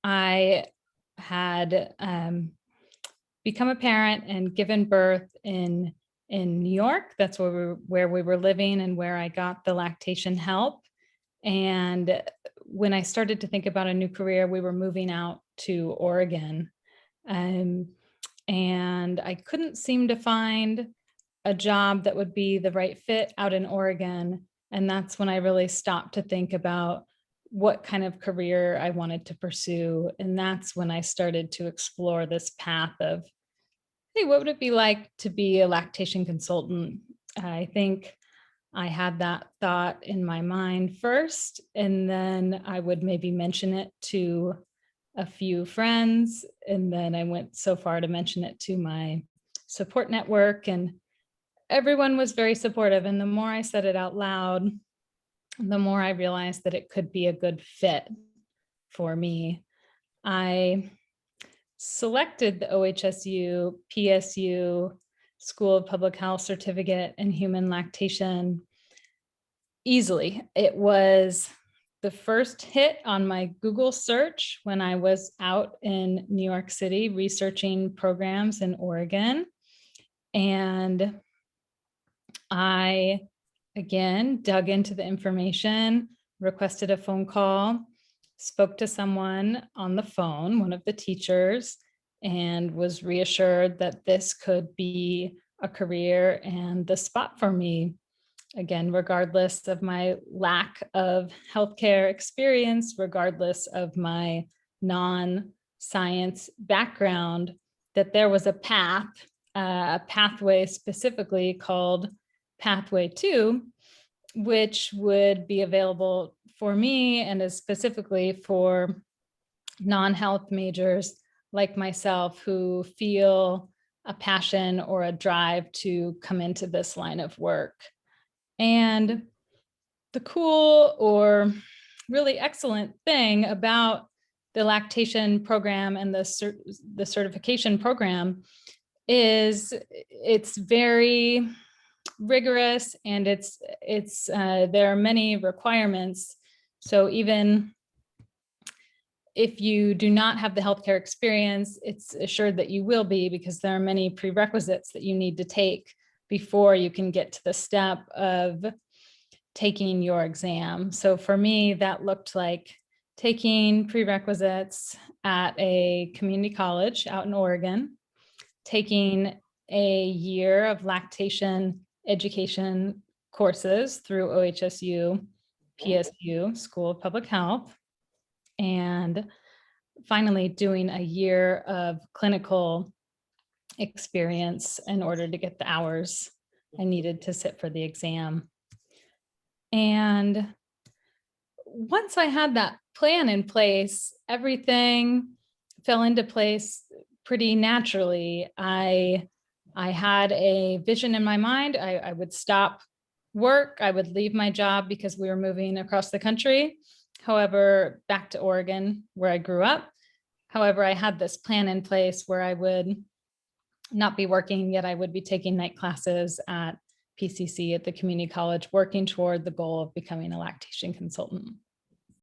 I had become a parent and given birth in New York. That's where we were living and where I got the lactation help. And when I started to think about a new career, we were moving out to Oregon. Um, and I couldn't seem to find a job that would be the right fit out in Oregon. And that's when I really stopped to think about what kind of career I wanted to pursue. And that's when I started to explore this path of, hey, what would it be like to be a lactation consultant? I think I had that thought in my mind first, and then I would maybe mention it to a few friends. And then I went so far to mention it to my support network, and everyone was very supportive. And the more I said it out loud, the more I realized that it could be a good fit for me. I selected the OHSU PSU School of Public Health Certificate in Human Lactation easily. It was the first hit on my Google search when I was out in New York City researching programs in Oregon. And I, again, dug into the information, requested a phone call, spoke to someone on the phone, one of the teachers, and was reassured that this could be a career and the spot for me. Again, regardless of my lack of healthcare experience, regardless of my non-science background, that there was a path, a pathway specifically called Pathway 2, which would be available for me and is specifically for non-health majors like myself who feel a passion or a drive to come into this line of work. And the cool or really excellent thing about the lactation program and the certification program is it's very rigorous, and there are many requirements. So even if you do not have the healthcare experience, it's assured that you will be, because there are many prerequisites that you need to take before you can get to the step of taking your exam. So for me, that looked like taking prerequisites at a community college out in Oregon, taking a year of lactation education courses through OHSU PSU School of Public Health, and finally doing a year of clinical experience in order to get the hours I needed to sit for the exam. And once I had that plan in place, everything fell into place pretty naturally. I had a vision in my mind. I would stop work. I would leave my job because we were moving across the country. However, back to Oregon, where I grew up. However, I had this plan in place where I would not be working, yet I would be taking night classes at PCC at the community college, working toward the goal of becoming a lactation consultant.